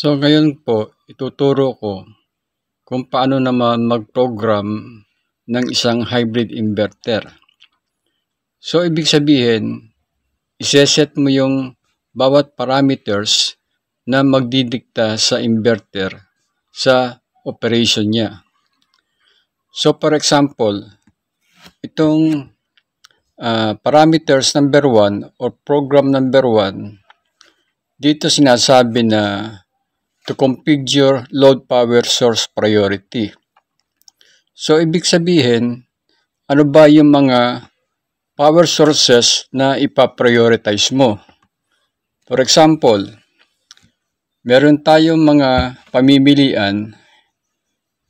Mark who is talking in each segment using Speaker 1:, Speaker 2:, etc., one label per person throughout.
Speaker 1: So ngayon po, ituturo ko kung paano naman mag-program ng isang hybrid inverter. So ibig sabihin, iseset mo yung bawat parameters na magdidikta sa inverter sa operation niya. So for example, itong parameters number 1 or program number 1, dito sinasabi na to configure load power source priority. So, ibig sabihin, ano ba yung mga power sources na ipa-prioritize mo? For example, meron tayong mga pamimilian,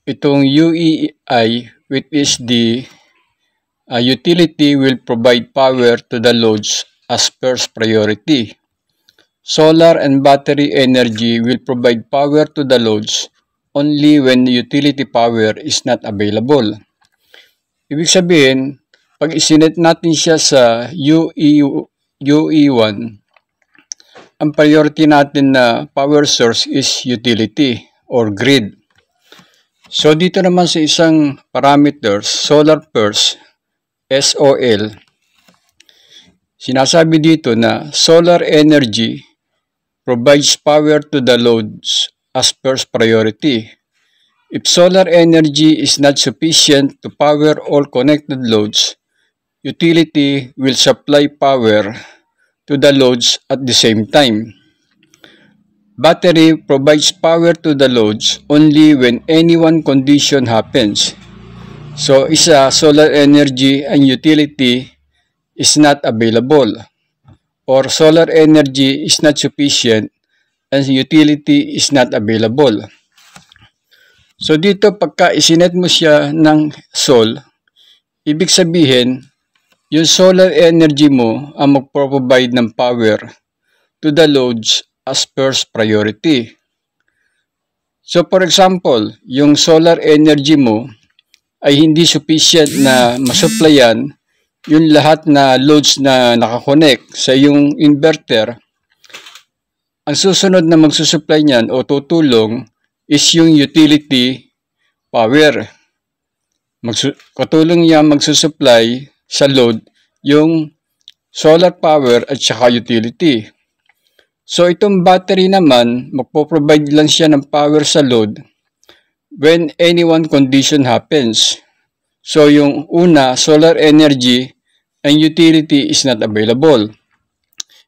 Speaker 1: itong UEI, which is the utility will provide power to the loads as first priority. Solar and battery energy will provide power to the loads only when the utility power is not available. Ibig sabihin, pag isinet natin siya sa UE1, ang priority natin na power source is utility or grid. So dito naman sa isang parameters, solar first, SOL, sinasabi dito na solar energy provides power to the loads as first priority. If solar energy is not sufficient to power all connected loads, utility will supply power to the loads at the same time. Battery provides power to the loads only when any one condition happens. So, solar energy and utility is not available, or solar energy is not sufficient and utility is not available. So dito pagka isinet mo siya ng sol, ibig sabihin yung solar energy mo ang magpro-provide ng power to the loads as first priority. So for example, yung solar energy mo ay hindi sufficient na masupplyan yung lahat na loads na nakakonect sa yung inverter. Ang susunod na magsusupply niyan o tutulong is yung utility power. Katulong niya magsusupply sa load yung solar power at saka utility. So itong battery naman, magpo-provide lang siya ng power sa load when any one condition happens. So yung una, solar energy and utility is not available.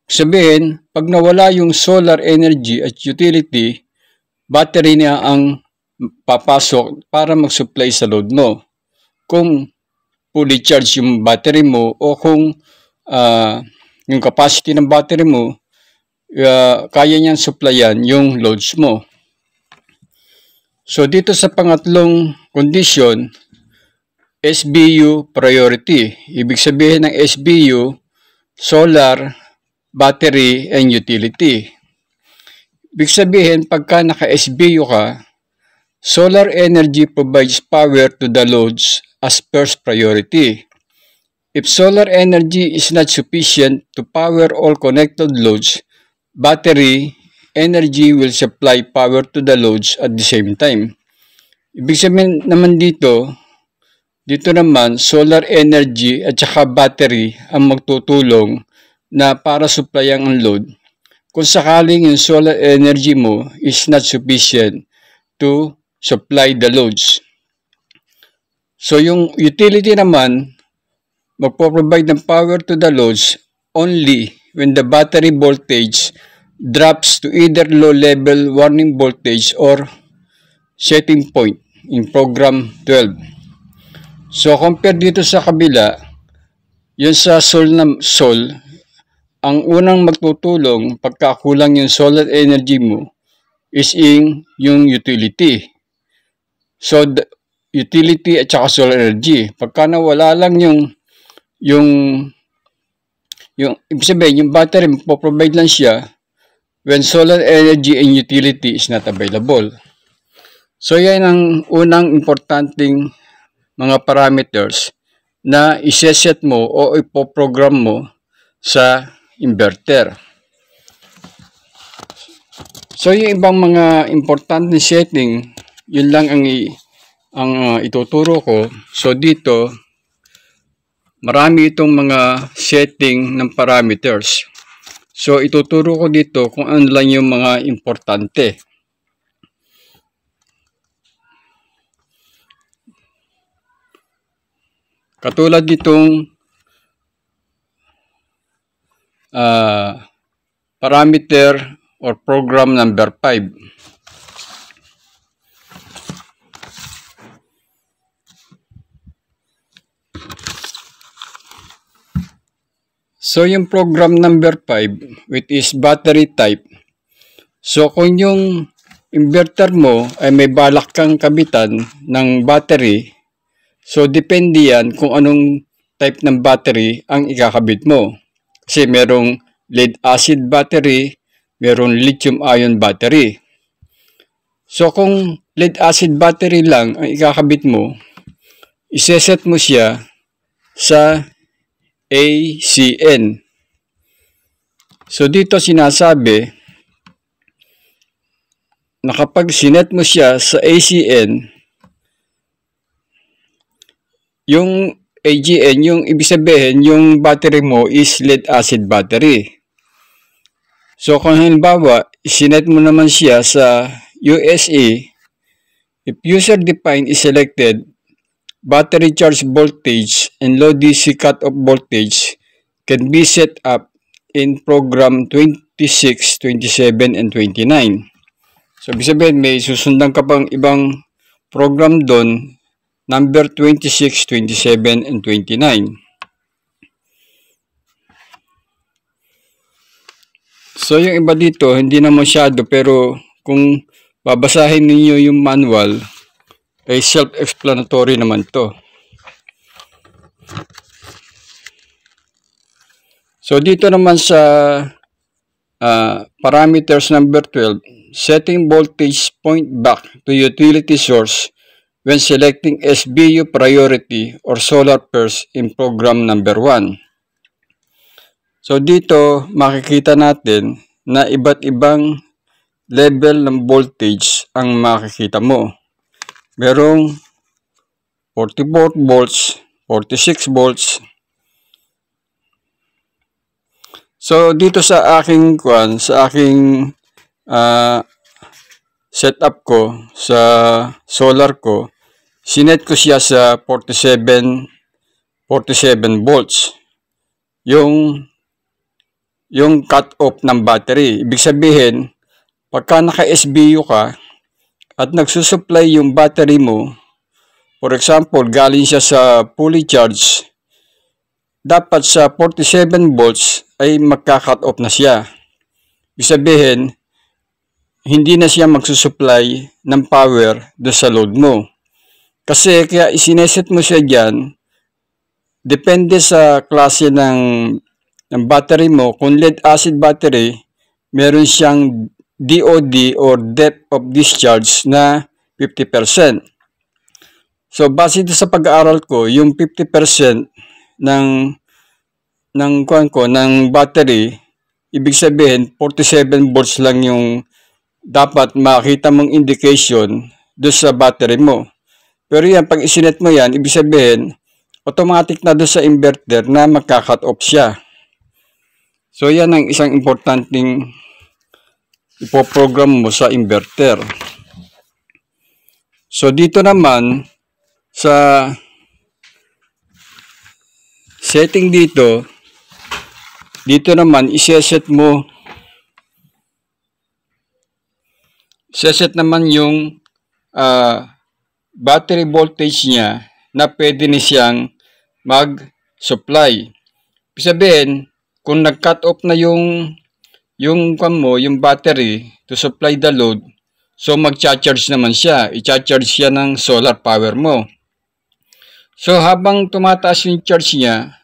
Speaker 1: Sabihin, pag nawala yung solar energy at utility, battery niya ang papasok para mag-supply sa load mo. Kung fully charged yung battery mo o kung yung capacity ng battery mo, kaya niyang supplyan yung loads mo. So dito sa pangatlong condition, SBU priority. Ibig sabihin ng SBU, solar, battery, and utility. Ibig sabihin, pagka naka-SBU ka, solar energy provides power to the loads as first priority. If solar energy is not sufficient to power all connected loads, battery energy will supply power to the loads at the same time. Ibig sabihin naman dito naman solar energy at saka battery ang magtutulong na para supplyan ang load kung sakaling yung solar energy mo is not sufficient to supply the loads. So yung utility naman magpo-provide ng power to the loads only when the battery voltage drops to either low level warning voltage or setting point in program 12. So, compare dito sa kabila, yun sa sol, ang unang magtutulong pagkakulang yung solar energy mo is yung utility. So, utility at saka solar energy. Pagka nawala lang yung ibig sabihin, yung battery po-provide lang siya when solar energy and utility is not available. So, yan ang unang importanteng mga parameters na iseset mo o ipoprogram mo sa inverter. So yung ibang mga importante setting, yun lang ang ituturo ko. So dito, marami itong mga setting ng parameters. So ituturo ko dito kung ano lang yung mga importante. Katulad ditong parameter or program number 5. So yung program number 5, which is battery type. So kung yung inverter mo ay may balak kang kabitan ng battery, so depende yan kung anong type ng battery ang ikakabit mo. Kasi merong lead acid battery, merong lithium ion battery. So kung lead acid battery lang ang ikakabit mo, iseset mo siya sa ACN. So dito sinasabi na kapag sinet mo siya sa ACN, yung AGN, yung ibig sabihin, yung battery mo is lead acid battery. So kung halimbawa, sinet mo naman siya sa USA, if user defined is selected, battery charge voltage and low DC cutoff voltage can be set up in program 26, 27, and 29. So, ibig sabihin, may susundan ka pang ibang program doon, number 26, 27, and 29. So, yung iba dito, hindi na masyado, pero kung babasahin ninyo yung manual, ay self-explanatory naman to. So, dito naman sa parameters number 12, setting voltage point back to utility source when selecting SBU priority or solar first in program number 1. So, dito makikita natin na iba't ibang level ng voltage ang makikita mo. Merong 44 volts, 46 volts. So dito sa aking setup ko sa solar ko, sinet ko siya sa 47 volts. Yung cut off ng battery. Ibig sabihin, pagka naka-SBU ka at nagsusupply yung battery mo, for example, galing siya sa fully charged, dapat sa 47 volts ay magka-cut off na siya. Ibig sabihin, hindi na siya magsusupply ng power do sa load mo. Kasi kaya isineset mo siya dyan, depende sa klase ng battery mo. Kung lead acid battery, meron siyang DOD or depth of discharge na 50%. So, base sa pag-aaral ko, yung 50% ng battery, ibig sabihin 47 volts lang yung dapat makita mong indication doon sa battery mo. Pero yan, pag isinet mo yan, ibig sabihin automatic na doon sa inverter na magka-cut off siya. So yan ang isang importanteng ipoprogram mo sa inverter. So dito naman sa setting dito naman iseset naman yung battery voltage niya na pwede na siyang mag-supply. Ibig sabihin, kung nag-cut off na yung battery to supply the load, so mag-charge naman siya. I-charge siya ng solar power mo. So habang tumataas yung charge niya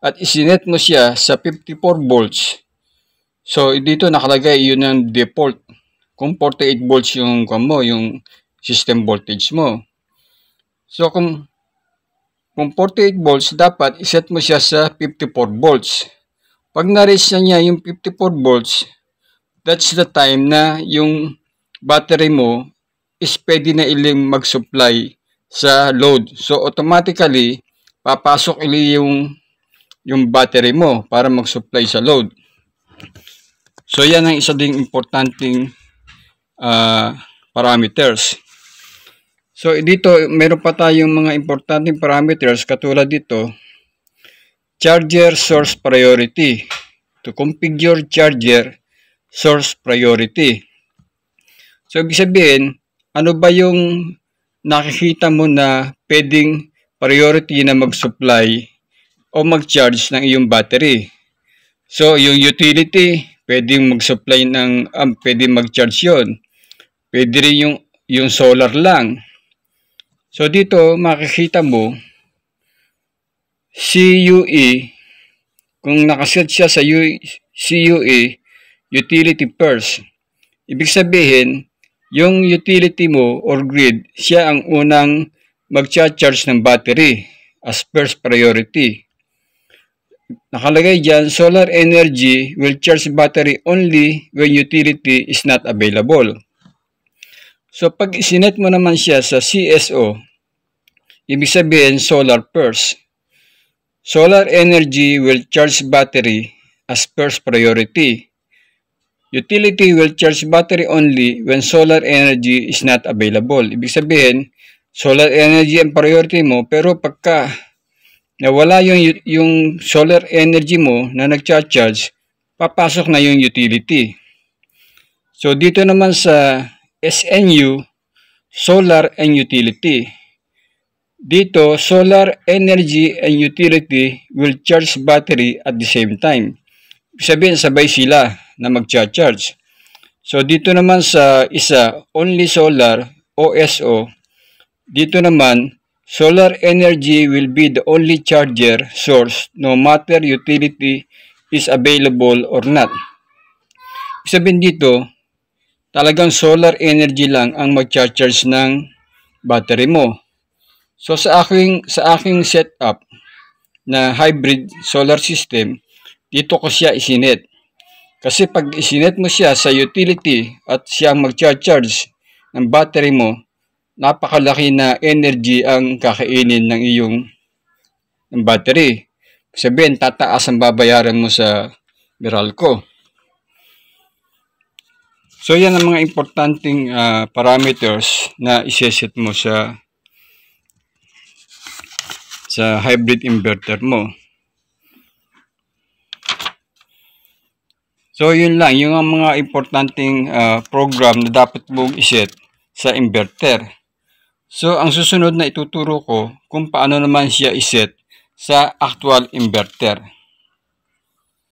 Speaker 1: at isinet mo siya sa 54 volts, so dito nakalagay yun ang default. Kung 48 volts yung system voltage mo. So kung 48 volts, dapat iset mo siya sa 54 volts. Pag na-reach na niya yung 54 volts, that's the time na yung battery mo is pwede na iling mag-supply sa load. So automatically, papasok ili yung battery mo para mag-supply sa load. So yan ang isa ding importanteng parameters. So dito, meron pa tayong mga importanteng parameters katulad dito, charger source priority. To configure charger source priority. So ibig sabihin, ano ba yung nakikita mo na pwedeng priority na mag-supply o mag-charge ng iyong battery? So yung utility, pwedeng mag-supply ng, pwedeng mag-charge yun. Pwede rin yung solar lang. So dito makikita mo, CUE, kung nakaset siya sa CUE, utility first. Ibig sabihin, yung utility mo or grid, siya ang unang mag-charge ng battery as first priority. Nakalagay dyan, solar energy will charge battery only when utility is not available. So pag isinet mo naman siya sa CSO, ibig sabihin solar first. Solar energy will charge battery as first priority. Utility will charge battery only when solar energy is not available. Ibig sabihin, solar energy ang priority mo, pero pagka nawala yung solar energy mo na nag-charge, papasok na yung utility. So dito naman sa SNU, solar and utility. Dito, solar energy and utility will charge battery at the same time. Ibig sabihin, sabay sila na mag-charge. So dito naman sa isa, only solar, OSO, dito naman, solar energy will be the only charger source no matter utility is available or not. Ibig sabihin dito, talagang solar energy lang ang mag-charge ng battery mo. So sa aking setup na hybrid solar system, dito ko siya isinet. Kasi pag isinet mo siya sa utility at siya ang mag-charge ng battery mo, napakalaki na energy ang kakainin ng iyong battery. Sabihin, tataas ang babayaran mo sa Meralco. So yan ang mga importanteng parameters na iseset mo sa hybrid inverter mo. So yun lang, yung mga importanteng program na dapat mong iset sa inverter. So ang susunod na ituturo ko kung paano naman siya iset sa actual inverter.